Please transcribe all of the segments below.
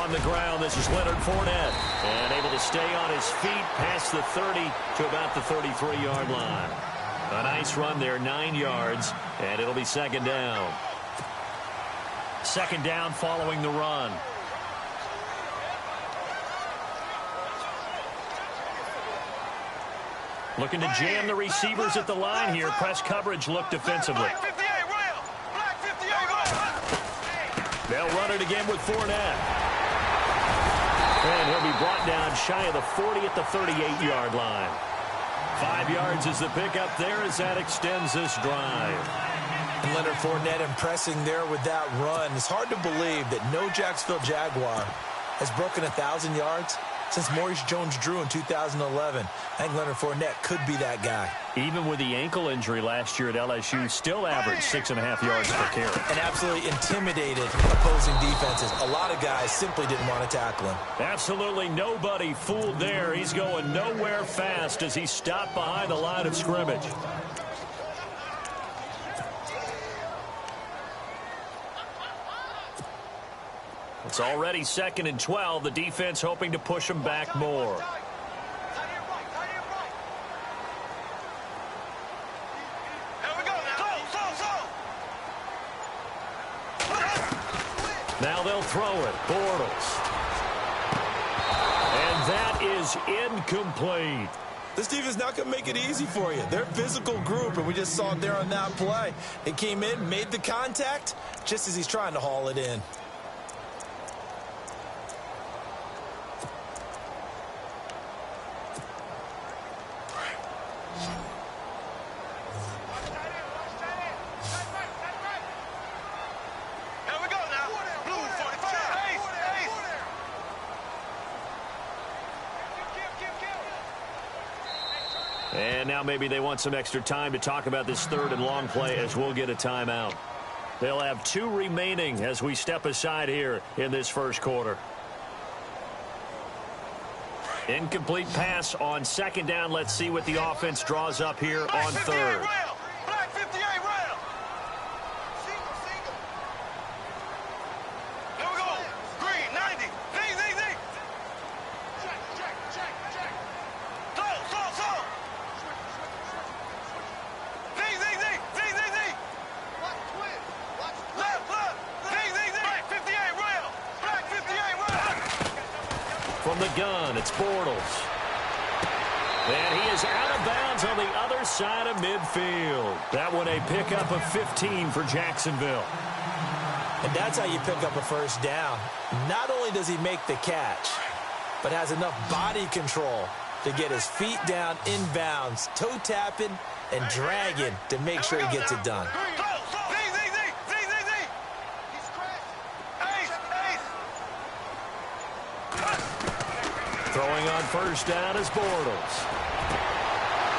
on the ground. This is Leonard Fournette. And able to stay on his feet past the 30 to about the 33-yard line. A nice run there, 9 yards, and it'll be second down. Second down following the run. Looking to jam the receivers at the line here. Press coverage look defensively. They'll run it again with Fournette. And he'll be brought down shy of the 40 at the 38-yard line. 5 yards is the pickup there as that extends this drive. And Leonard Fournette impressing there with that run. It's hard to believe that no Jacksonville Jaguar has broken 1,000 yards since Maurice Jones-Drew in 2011. I think Leonard Fournette could be that guy. Even with the ankle injury last year at LSU, still averaged 6.5 yards per carry. And absolutely intimidated opposing defenses. A lot of guys simply didn't want to tackle him. Absolutely nobody fooled there. He's going nowhere fast as he stopped behind the line of scrimmage. It's already 2nd and 12. The defense hoping to push him back more. Now they'll throw it. Bortles. And that is incomplete. This defense not going to make it easy for you. They're a physical group, and we just saw it there on that play. It came in, made the contact, just as he's trying to haul it in. And now maybe they want some extra time to talk about this 3rd and long play as we'll get a timeout. They'll have 2 remaining as we step aside here in this first quarter. Incomplete pass on 2nd down. Let's see what the offense draws up here on 3rd. From the gun, it's Bortles. And he is out of bounds on the other side of midfield. That one a pickup of 15 for Jacksonville. And that's how you pick up a first down. Not only does he make the catch, but has enough body control to get his feet down inbounds, toe tapping and dragging to make sure he gets it done. Throwing on first down is Bortles.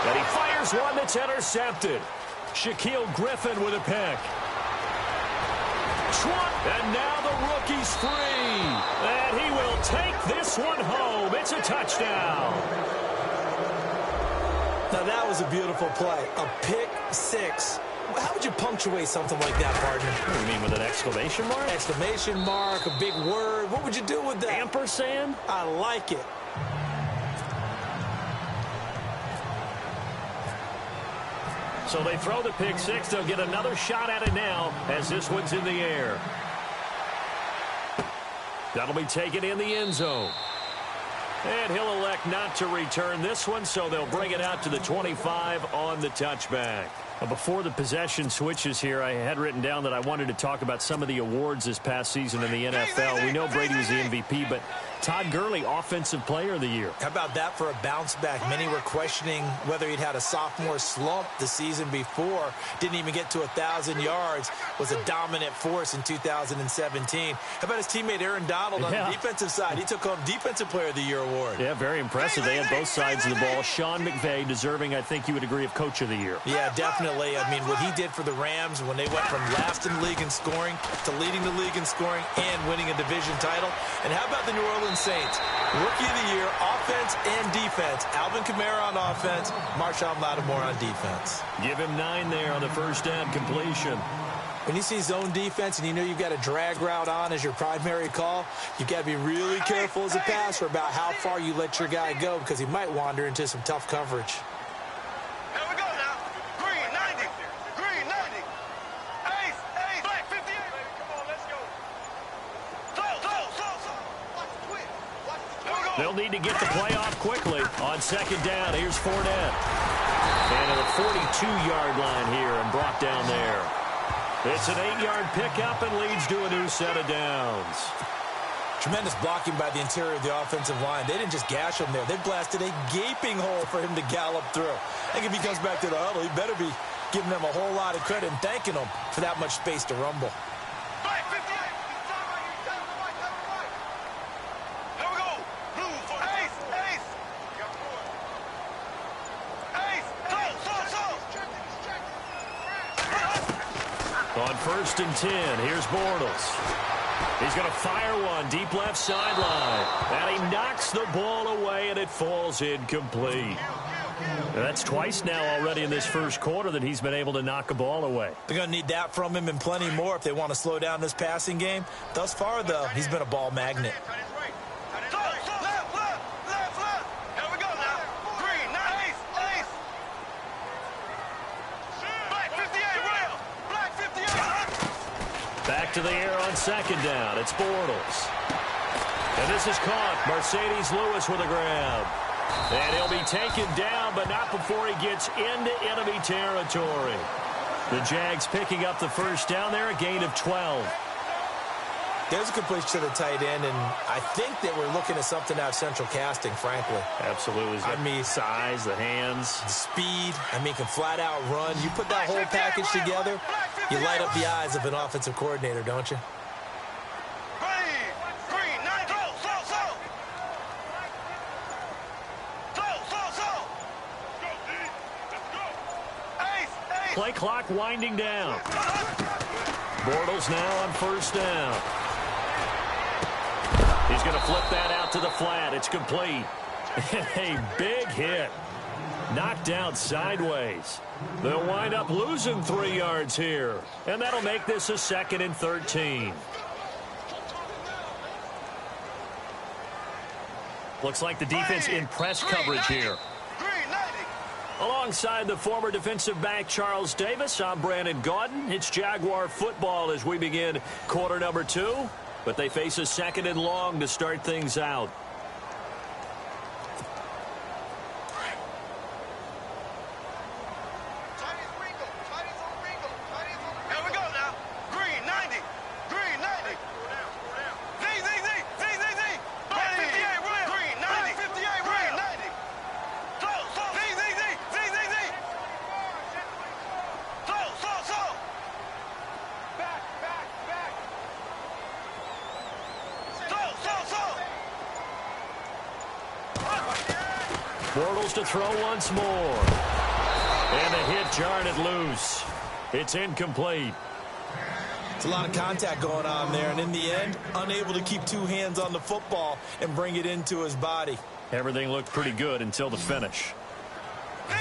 And he fires one that's intercepted. Shaquille Griffin with a pick. And now the rookie's free. And he will take this one home. It's a touchdown. Now that was a beautiful play. A pick six. How would you punctuate something like that, partner? What do you mean, with an exclamation mark? Exclamation mark, a big word. What would you do with that? Ampersand? I like it. So they throw the pick six. They'll get another shot at it now as this one's in the air. That'll be taken in the end zone. And he'll elect not to return this one, so they'll bring it out to the 25 on the touchback. Before the possession switches here, I had written down that I wanted to talk about some of the awards this past season in the NFL. We know Brady was the MVP, but Todd Gurley, Offensive Player of the Year. How about that for a bounce back? Many were questioning whether he'd had a sophomore slump the season before. Didn't even get to 1,000 yards. Was a dominant force in 2017. How about his teammate Aaron Donald on the defensive side? He took home Defensive Player of the Year award. Yeah, very impressive. They had both sides of the ball. Sean McVay deserving, I think you would agree, of Coach of the Year. Yeah, definitely. I mean, what he did for the Rams when they went from last in the league in scoring to leading the league in scoring and winning a division title. And how about the New Orleans Saints? Rookie of the Year, offense and defense. Alvin Kamara on offense, Marshawn Lattimore on defense. Give him 9 there on the first down completion. When you see zone defense and you know you've got a drag route on as your primary call, you've got to be really careful as a passer about how far you let your guy go because he might wander into some tough coverage. Here we go now. Green 90. Green 90. Ace, ace. Black 58. Come on, let's go. Slow. Watch the twist. Watch the twist. They'll need to get the play off quickly. On second down, here's Fournette. And at the 42-yard line here and brought down there. It's an 8-yard pickup and leads to a new set of downs. Tremendous blocking by the interior of the offensive line. They didn't just gash him there. They blasted a gaping hole for him to gallop through. I think if he comes back to the huddle, he better be giving them a whole lot of credit and thanking them for that much space to rumble. Black 58. Here we go. Blue for ace. Ace. Slow. On first and 10, here's Bortles. He's going to fire one deep left sideline. And he knocks the ball away, and it falls incomplete. That's twice now already in this first quarter that he's been able to knock a ball away. They're going to need that from him and plenty more if they want to slow down this passing game. Thus far, though, he's been a ball magnet. Back to the air on second down. It's Bortles. And this is caught. Mercedes Lewis with a grab. And he'll be taken down, but not before he gets into enemy territory. The Jags picking up the first down there, a gain of 12. There's a completion to the tight end, and I think that we're looking at something out of central casting, frankly. Absolutely. I mean, size, the hands. the speed. I mean, can flat out run. You put that whole package together, you light up the eyes of an offensive coordinator, don't you? Green 90. Slow. Ace. Play clock winding down. Bortles now on first down. He's going to flip that out to the flat. It's complete. A big hit. Knocked out sideways. They'll wind up losing 3 yards here. And that'll make this a 2nd and 13. Looks like the defense in press coverage here. Green 90. Alongside the former defensive back Charles Davis, I'm Brandon Gaudin. It's Jaguar football as we begin quarter number 2. But they face a 2nd and long to start things out. Here we go now. Green 90. Green 90. Z. Black 58 real. Green 90. Black 58 real. Green 90. Slow. Z. Slow. Back. Slow. Bortles to throw once more. And the hit jarred it loose. It's incomplete. It's a lot of contact going on there, and in the end, unable to keep 2 hands on the football and bring it into his body. Everything looked pretty good until the finish. Z.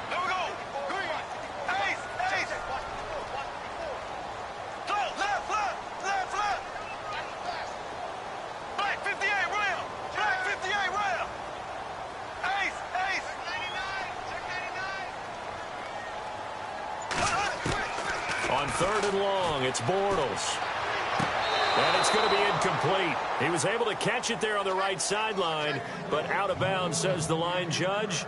Here we go. Green. Ace. Slow. Left. Black 58 real. Black 58 real. Ace. On 3rd and long, it's Bortles. And it's going to be incomplete. He was able to catch it there on the right sideline, but out of bounds, says the line judge.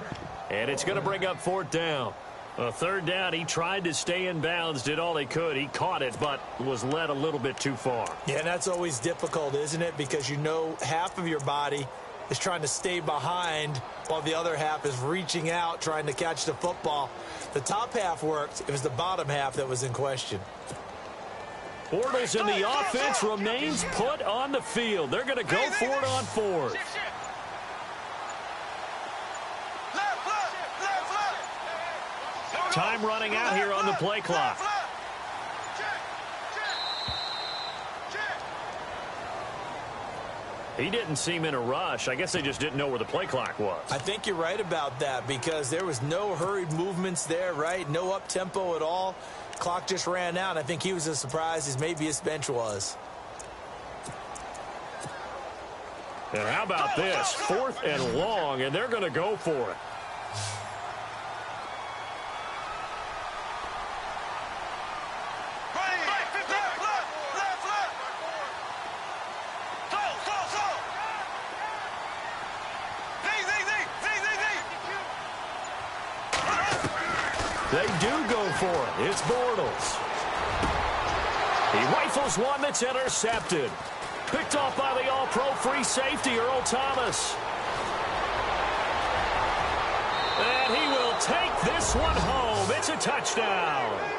And it's going to bring up 4th down. 3rd down, he tried to stay in bounds, did all he could. He caught it, but was led a little bit too far. Yeah, and that's always difficult, isn't it? Because you know half of your body is trying to stay behind while the other half is reaching out, trying to catch the football. The top half worked. It was the bottom half that was in question. Bortles in the offense remains put on the field. They're going to go for it on 4th. Time running out here on the play clock. He didn't seem in a rush. I guess they just didn't know where the play clock was. I think you're right about that because there was no hurried movements there, right? No up-tempo at all. Clock just ran out. I think he was as surprised as maybe his bench was. And how about this? 4th and long, and they're going to go for it. They do go for it. It's Bortles. He rifles one that's intercepted. Picked off by the all-pro free safety, Earl Thomas. And he will take this one home. It's a touchdown.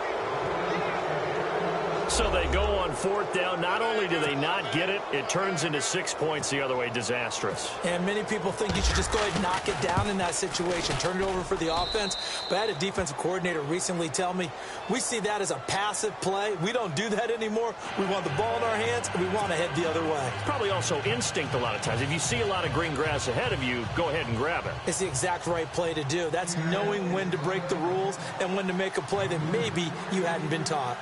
So they go on 4th down. Not only do they not get it, it turns into 6 points the other way. Disastrous. And many people think you should just go ahead and knock it down in that situation. Turn it over for the offense. But I had a defensive coordinator recently tell me, we see that as a passive play. We don't do that anymore. We want the ball in our hands, and we want to head the other way. Probably also instinct a lot of times. If you see a lot of green grass ahead of you, go ahead and grab it. It's the exact right play to do. That's knowing when to break the rules and when to make a play that maybe you hadn't been taught.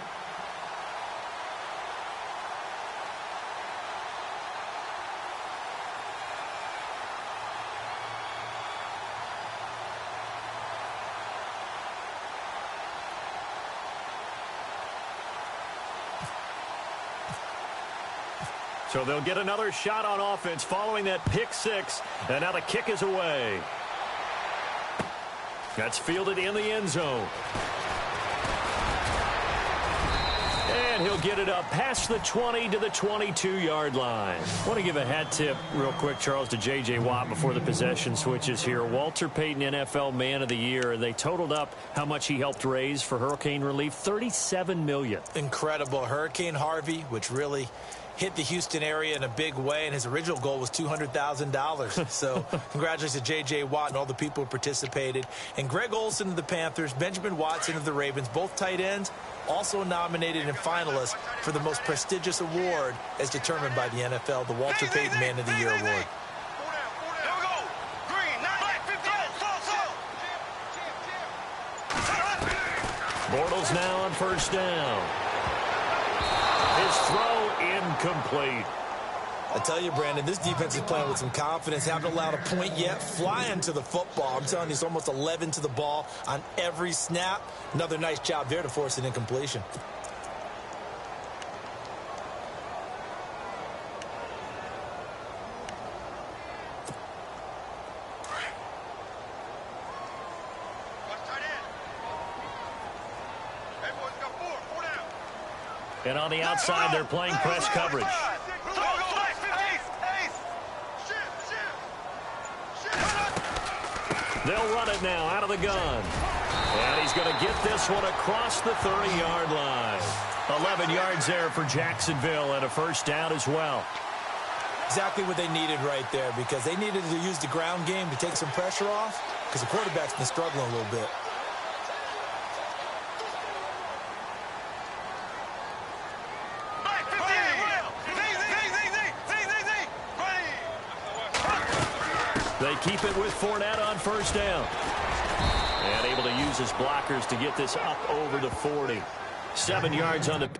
So they'll get another shot on offense following that pick 6. And now the kick is away. That's fielded in the end zone. And he'll get it up past the 20 to the 22-yard line. I want to give a hat tip real quick, Charles, to J.J. Watt before the possession switches here. Walter Payton, NFL Man of the Year. They totaled up how much he helped raise for hurricane relief, $37 million. Incredible. Hurricane Harvey, which really hit the Houston area in a big way, and his original goal was $200,000. So congratulations to J.J. Watt and all the people who participated. And Greg Olsen of the Panthers, Benjamin Watson of the Ravens, both tight ends, also nominated and finalists for the most prestigious award as determined by the NFL, the Walter Payton Man of the Year Award. Bortles now on 1st down. His throw incomplete. I tell you, Brandon, this defense is playing with some confidence. Haven't allowed a point yet. Flying to the football. I'm telling you, it's almost 11 to the ball on every snap. Another nice job there to force an incompletion. And on the outside, they're playing press coverage. They'll run it now out of the gun. And he's going to get this one across the 30-yard line. 11 yards there for Jacksonville and a 1st down as well. Exactly what they needed right there, because they needed to use the ground game to take some pressure off, because the quarterback's been struggling a little bit. They keep it with Fournette on 1st down. And able to use his blockers to get this up over the 40. 7 yards on the...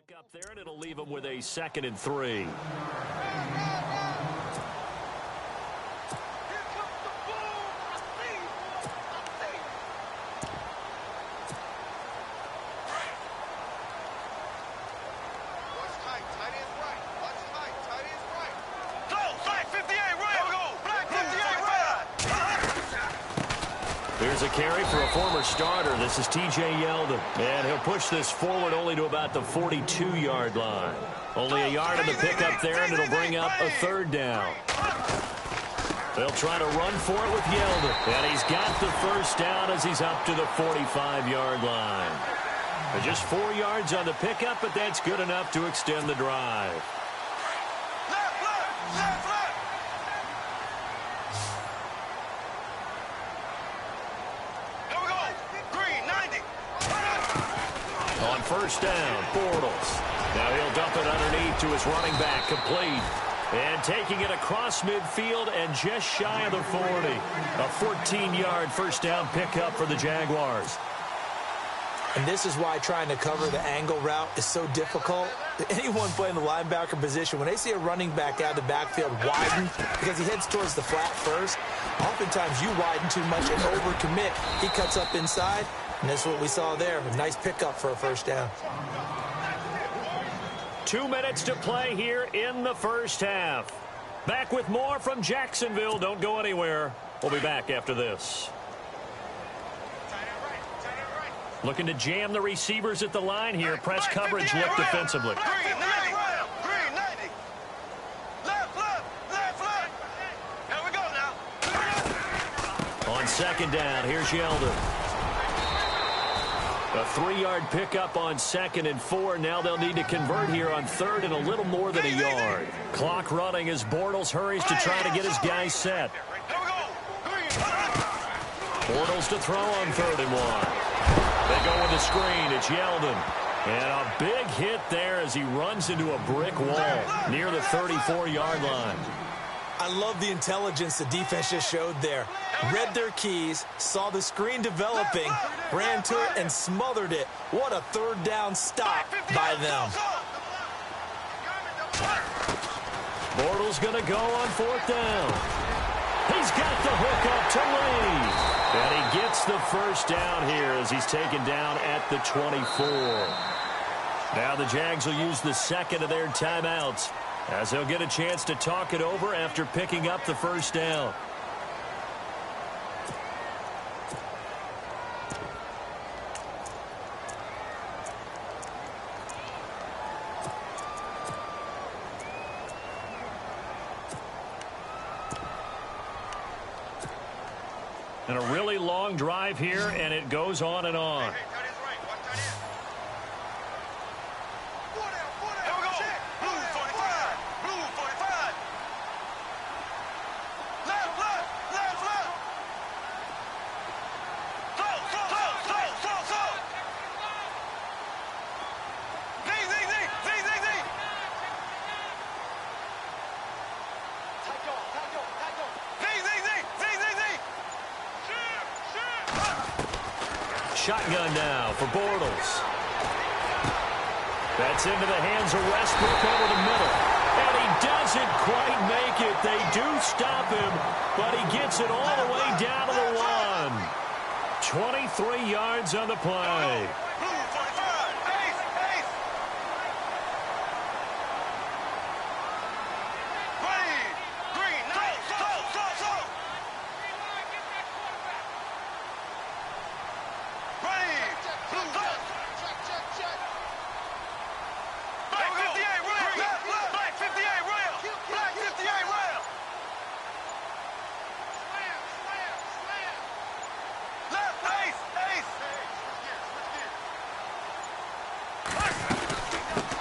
Pick up there, and it'll leave them with a 2nd and 3. a carry for a former starter. This is T.J. Yeldon. And he'll push this forward only to about the 42-yard line. Only a yard on the pickup there, and it'll bring up a third down. They'll try to run for it with Yeldon. And he's got the first down as he's up to the 45-yard line. Just 4 yards on the pickup, but that's good enough to extend the drive. On first down, Bortles. Now he'll dump it underneath to his running back, complete. And taking it across midfield and just shy of the 40. A 14-yard first down pickup for the Jaguars. And this is why trying to cover the angle route is so difficult. Anyone playing the linebacker position, when they see a running back out of the backfield widen because he heads towards the flat first, oftentimes you widen too much and overcommit. He cuts up inside, and that's what we saw there. A nice pickup for a first down. 2 minutes to play here in the first half. Back with more from Jacksonville. Don't go anywhere. We'll be back after this. Looking to jam the receivers at the line here. Press coverage look defensively. Green 90. Green 90. Left. Here we go now. On second down, here's Yeldon. A 3-yard pickup on 2nd and 4. Now they'll need to convert here on 3rd and a little more than a yard. Clock running as Bortles hurries to try to get his guys set. Bortles to throw on 3rd and 1. They go with the screen. It's Yeldon. And a big hit there as he runs into a brick wall near the 34-yard line. I love the intelligence the defense just showed there. Read their keys, saw the screen developing, ran to it, and smothered it. What a third down stop by them. Bortles going to go on 4th down. He's got the hook up to Lee. And he gets the first down here as he's taken down at the 24. Now the Jags will use the second of their timeouts as they'll get a chance to talk it over after picking up the first down. And a really long drive here, and it goes on and on. Shotgun now for Bortles. That's into the hands of Westbrook over the middle. And he doesn't quite make it. They do stop him, but he gets it all the way down to the 1. 23 yards on the play.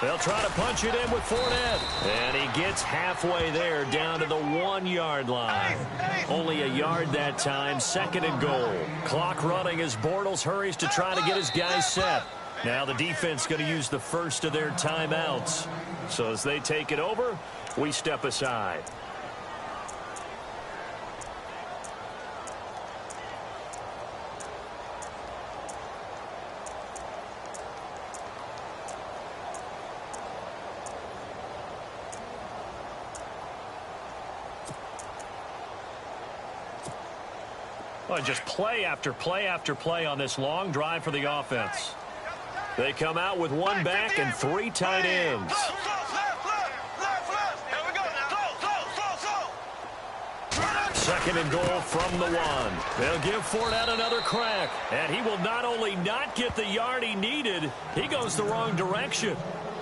They'll try to punch it in with Fournette. And he gets halfway there down to the 1-yard line. Only a yard that time, 2nd and goal. Clock running as Bortles hurries to try to get his guys set. Now the defense going to use the first of their timeouts. So as they take it over, we step aside. Well, just play after play after play on this long drive for the offense. They come out with 1 back and 3 tight ends. Second and goal from the 1. They'll give Fournette another crack. And he will not only not get the yard he needed, he goes the wrong direction.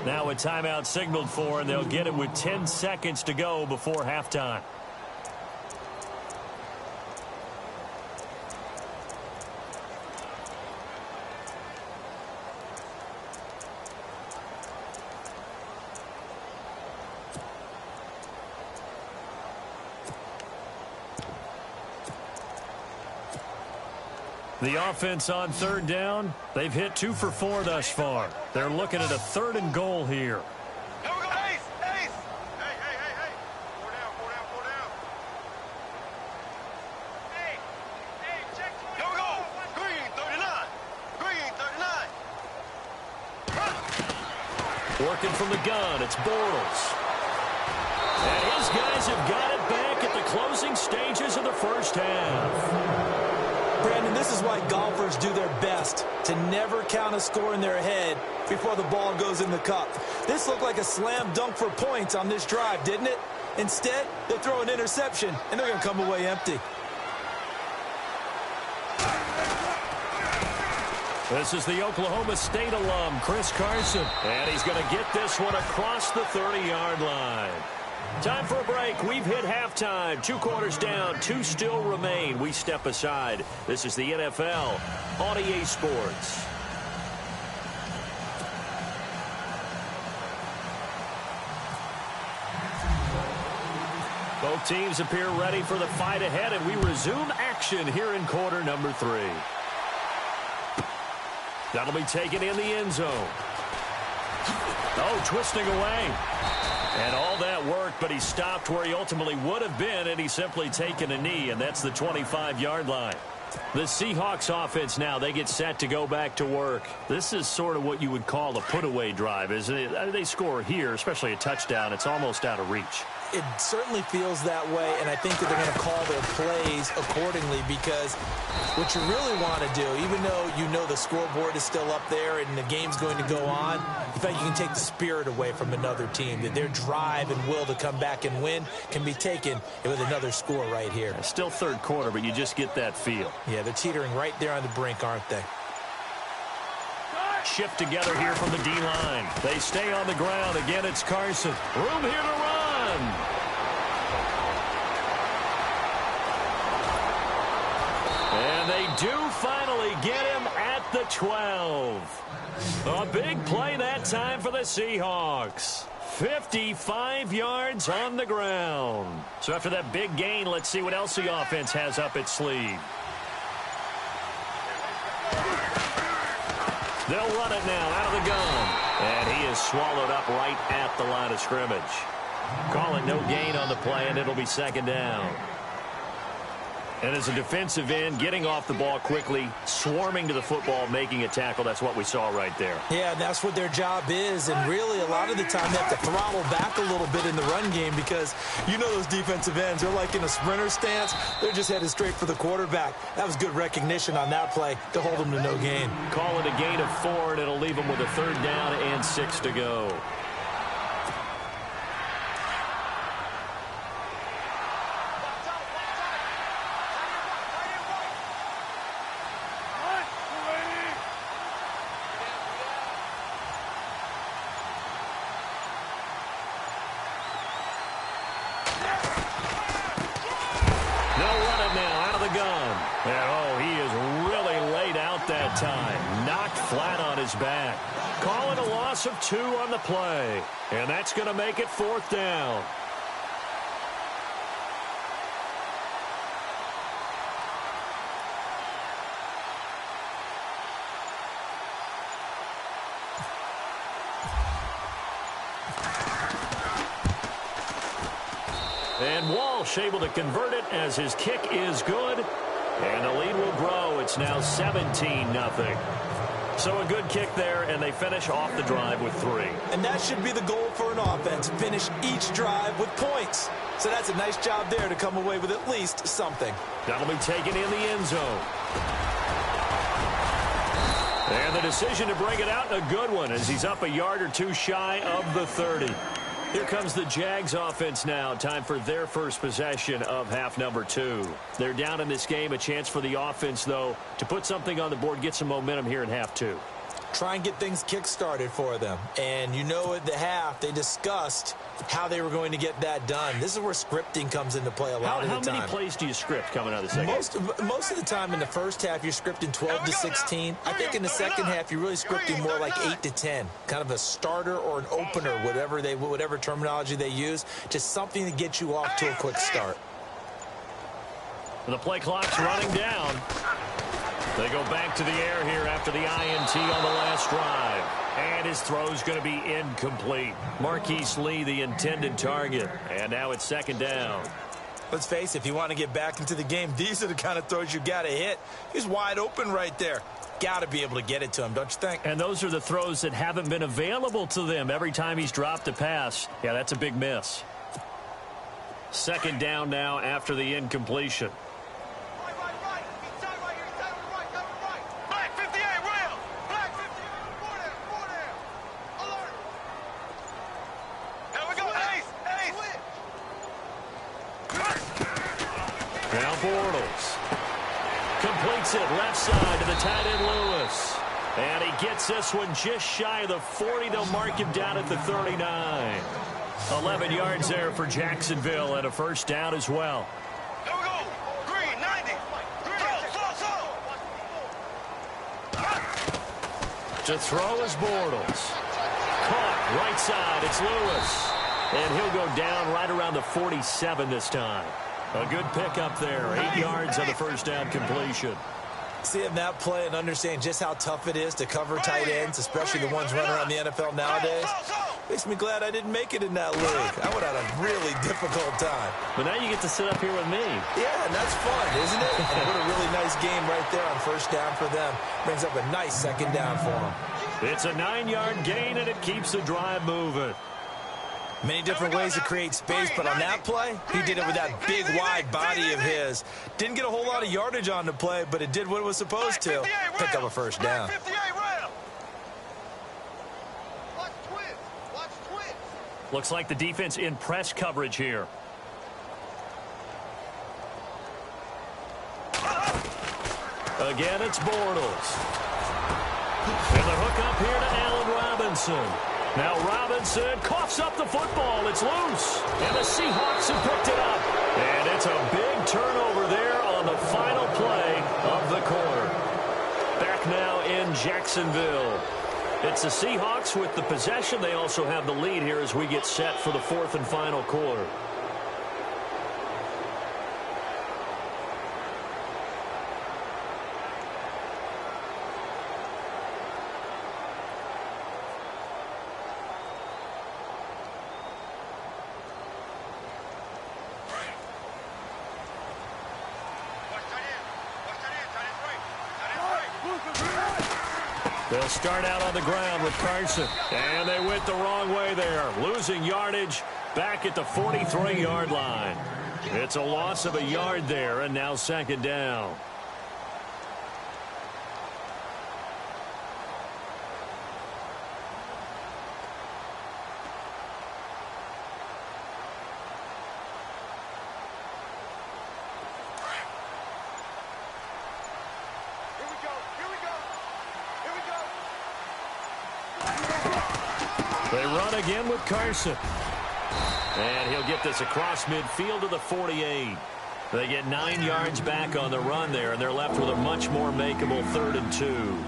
Now a timeout signaled for, and they'll get it with 10 seconds to go before halftime. The offense on third down, they've hit 2 for 4 thus far. They're looking at a 3rd and goal here. Here we go. Ace, ace. Hey. 4 down. Hey, check. Here we go. Green 39. Working from the gun, it's Bortles. And his guys have got it back at the closing stages of the first half. Brandon, this is why golfers do their best to never count a score in their head before the ball goes in the cup. This looked like a slam dunk for points on this drive, didn't it? Instead, they throw an interception, and they're going to come away empty. This is the Oklahoma State alum, Chris Carson. And he's going to get this one across the 30-yard line. Time for a break. We've hit halftime. 2 quarters down. 2 still remain. We step aside. This is the NFL on EA Sports. Both teams appear ready for the fight ahead, and we resume action here in quarter number 3. That'll be taken in the end zone. Oh, twisting away. And all that worked, but he stopped where he ultimately would have been, and he's simply taken a knee, and that's the 25-yard line. The Seahawks offense now, they get set to go back to work. This is sort of what you would call a put-away drive, isn't it? They score here, especially a touchdown. It's almost out of reach. It certainly feels that way, and I think that they're going to call their plays accordingly, because what you really want to do, even though you know the scoreboard is still up there and the game's going to go on, in fact, you can take the spirit away from another team, that their drive and will to come back and win can be taken with another score right here. It's still third quarter, but you just get that feel. Yeah, they're teetering right there on the brink, aren't they? Shift together here from the D-line. They stay on the ground. Again, it's Carson. Room here to run. And they do finally get him at the 12. A big play that time for the Seahawks. 55 yards on the ground. So after that big gain, let's see what else the offense has up its sleeve. They'll run it now out of the gun. And he is swallowed up right at the line of scrimmage. Call it no gain on the play, and it'll be second down. And as a defensive end, getting off the ball quickly, swarming to the football, making a tackle, that's what we saw right there. Yeah, and that's what their job is. And really, a lot of the time, they have to throttle back a little bit in the run game, because you know those defensive ends, they're like in a sprinter stance. They're just headed straight for the quarterback. That was good recognition on that play to hold them to no gain. Call it a gain of 4, and it'll leave them with a 3rd down and 6 to go. Back. Call it a loss of 2 on the play. And that's going to make it 4th down. And Walsh able to convert it as his kick is good. And the lead will grow. It's now 17-0. So a good kick there, and they finish off the drive with 3. And that should be the goal for an offense, finish each drive with points. So that's a nice job there to come away with at least something. That'll be taken in the end zone. And the decision to bring it out, a good one, as he's up a yard or 2 shy of the 30. Here comes the Jags offense now. Time for their first possession of half number 2. They're down in this game. A chance for the offense, though, to put something on the board, get some momentum here in half 2. Try and get things kick-started for them. And you know at the half, they discussed how they were going to get that done. This is where scripting comes into play a lot of the time. How many plays do you script coming out of the second half? Most of the time in the first half, you're scripting 12 to 16. I think in the second half, you're really scripting more like 8 to 10. Kind of a starter or an opener, whatever terminology they use. Just something to get you off to a quick start. The play clock's running down. They go back to the air here after the INT on the last drive. And his throw's going to be incomplete. Marquise Lee, the intended target. And now it's second down. Let's face it, if you want to get back into the game, these are the kind of throws you got to hit. He's wide open right there. Got to be able to get it to him, don't you think? And those are the throws that haven't been available to them every time he's dropped a pass. Yeah, that's a big miss. Second down now after the incompletion. Now Bortles completes it left side to the tight end Lewis. And he gets this one just shy of the 40. They'll mark him down at the 39. 11 yards there for Jacksonville and a first down as well. Here we go. Green, 90. Green, To throw is Bortles. Caught right side. It's Lewis. And he'll go down right around the 47 this time. A good pickup there. 8 yards on the first down completion. Seeing that play and understand just how tough it is to cover tight ends, especially the ones running around the NFL nowadays, makes me glad I didn't make it in that league. I would have had a really difficult time. But now you get to sit up here with me. Yeah, and that's fun, isn't it? And what a really nice game right there on first down for them. Brings up a nice second down for them. It's a 9-yard gain, and it keeps the drive moving. Many different ways to create space, but on that play, he did it with that big, wide body of his. Didn't get a whole lot of yardage on the play, but it did what it was supposed to. Pick up a first down. Looks like the defense in press coverage here. Again, it's Bortles. And the hook up here to Allen Robinson. Now Robinson coughs up the football. It's loose. And the Seahawks have picked it up. And it's a big turnover there on the final play of the quarter. Back now in Jacksonville. It's the Seahawks with the possession. They also have the lead here as we get set for the fourth and final quarter. They'll start out on the ground with Carson. And they went the wrong way there. Losing yardage back at the 43-yard line. It's a loss of a yard there, and now second down. They run again with Carson. And he'll get this across midfield to the 48. They get 9 yards back on the run there, and they're left with a much more makeable 3rd and 2.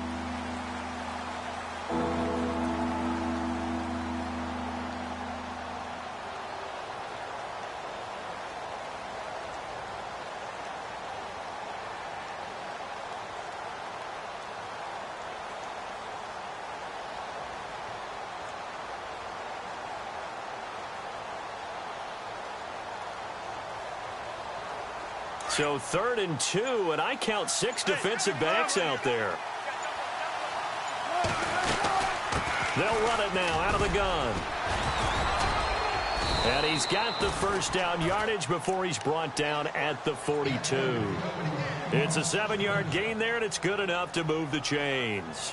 So 3rd and 2, and I count 6 defensive backs out there. They'll run it now out of the gun. And he's got the first down yardage before he's brought down at the 42. It's a 7-yard gain there, and it's good enough to move the chains.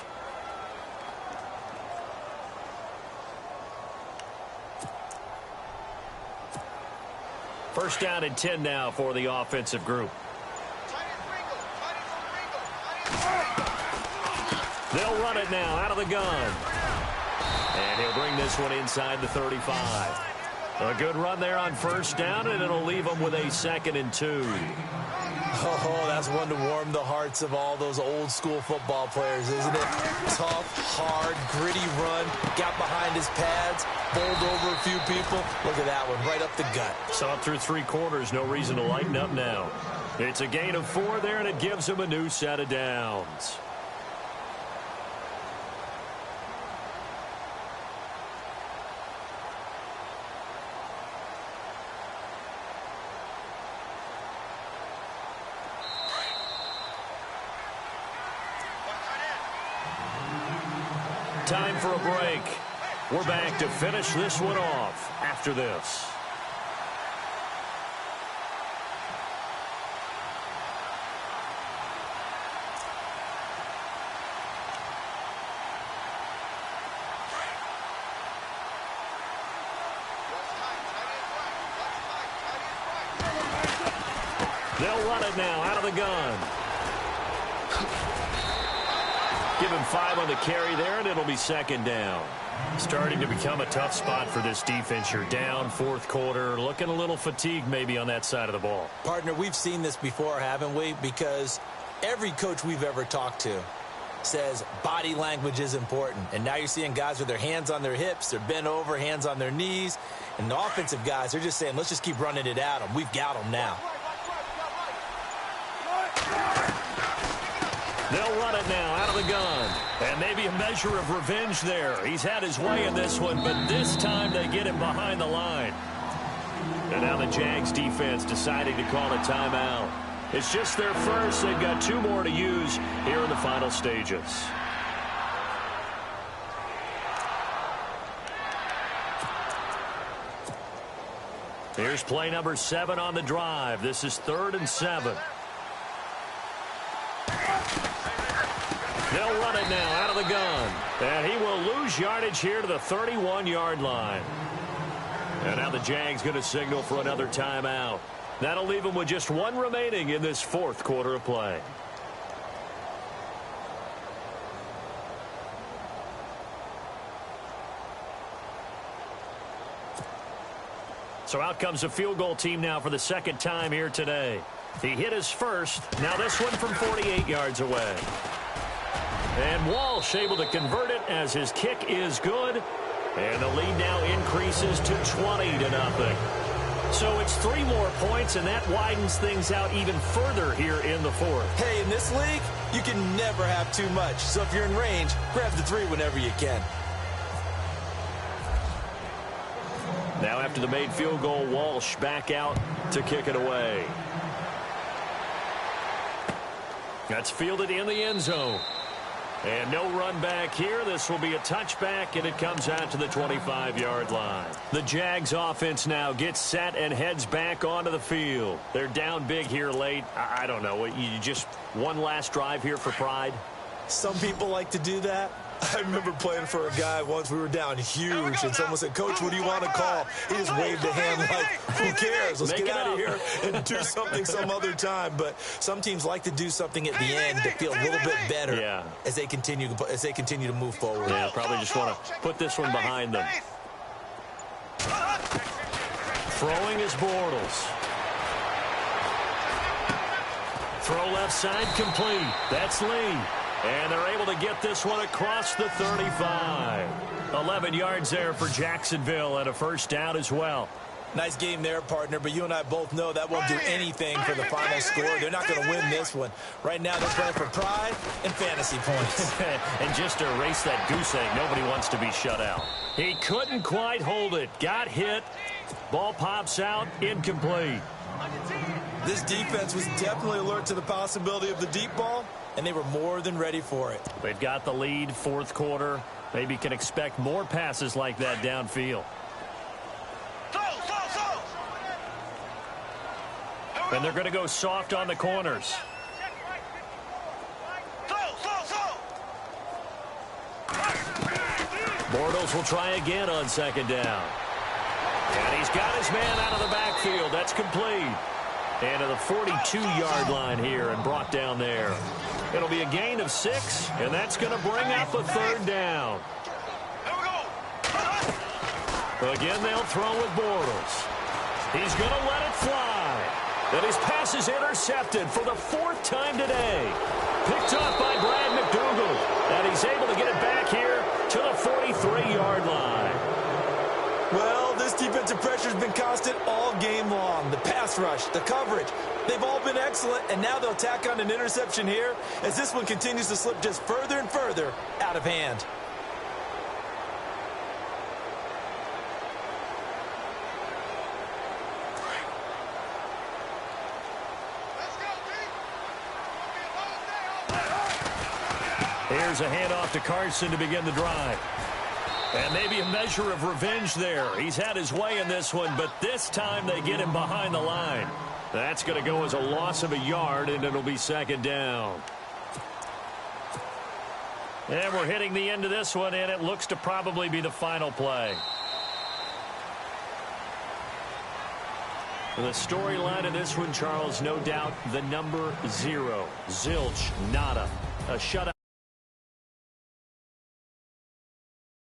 First down and 10 now for the offensive group. They'll run it now out of the gun. And he'll bring this one inside the 35. A good run there on first down, and it'll leave them with a 2nd and 2. Oh, that's one to warm the hearts of all those old school football players, isn't it? Tough, hard, gritty run. Got behind his pads, bowled over a few people. Look at that one, right up the gut. Saw it through 3 quarters. No reason to lighten up now. It's a gain of 4 there, and it gives him a new set of downs. Time for a break. We're back to finish this one off after this. They'll run it now out of the gun. Give him 5 on the carry there, and it'll be 2nd down. Starting to become a tough spot for this defense. You're down 4th quarter, looking a little fatigued maybe on that side of the ball. Partner, we've seen this before, haven't we? Because every coach we've ever talked to says body language is important. And now you're seeing guys with their hands on their hips, they're bent over, hands on their knees. And the offensive guys, they're just saying, let's just keep running it at them. We've got them now. They'll run it now out of the gun. And maybe a measure of revenge there. He's had his way in this one, but this time they get him behind the line. And now the Jags defense deciding to call a timeout. It's just their first. They've got 2 more to use here in the final stages. Here's play number 7 on the drive. This is 3rd and 7. They'll run it now out of the gun. And he will lose yardage here to the 31-yard line. And now the Jags going to signal for another timeout. That'll leave them with just 1 remaining in this 4th quarter of play. So out comes a field goal team now for the 2nd time here today. He hit his first. Now this one from 48 yards away. And Walsh able to convert it as his kick is good. And the lead now increases to 20-0. So it's 3 more points, and that widens things out even further here in the 4th. Hey, in this league, you can never have too much. So if you're in range, grab the 3 whenever you can. Now after the made field goal, Walsh back out to kick it away. That's fielded in the end zone. And no run back here. This will be a touchback, and it comes out to the 25-yard line. The Jags offense now gets set and heads back onto the field. They're down big here late. I don't know. You just one last drive here for pride? Some people like to do that. I remember playing for a guy once. We were down huge, and someone said, "Coach, what do you want to call?" He just waved a hand like, "Who cares? Let's get out of here and do something some other time." But some teams like to do something at the end to feel a little bit better as they continue to move forward. Yeah, probably just want to put this one behind them. Throwing is Bortles. Throw left side complete. That's Lee. And they're able to get this one across the 35. 11 yards there for Jacksonville and a first down as well. Nice game there, partner, but you and I both know that won't do anything for the final score. They're not going to win this one. Right now, they're playing for pride and fantasy points. And just to erase that goose egg, nobody wants to be shut out. He couldn't quite hold it. Got hit. Ball pops out. Incomplete. This defense was definitely alert to the possibility of the deep ball, and they were more than ready for it. They've got the lead, 4th quarter. Maybe can expect more passes like that downfield. And they're going to go soft on the corners. Bortles will try again on 2nd down. And he's got his man out of the backfield. That's complete. And to the 42-yard line here and brought down there. It'll be a gain of 6, and that's going to bring up a third down. Again, they'll throw with Bortles. He's going to let it fly. And his pass is intercepted for the 4th time today. Picked up by Brad McDougal. And he's able to get it back here to the 43-yard line. Well, this defensive pressure has been constant all game long. The pass rush, the coverage, they've all been excellent, and now they'll tack on an interception here as this one continues to slip just further and further out of hand. Here's a handoff to Carson to begin the drive. And maybe a measure of revenge there. He's had his way in this one, but this time they get him behind the line. That's going to go as a loss of a yard, and it'll be 2nd down. And we're hitting the end of this one, and it looks to probably be the final play. The storyline of this one, Charles, no doubt the number 0. Zilch, nada. A shutout.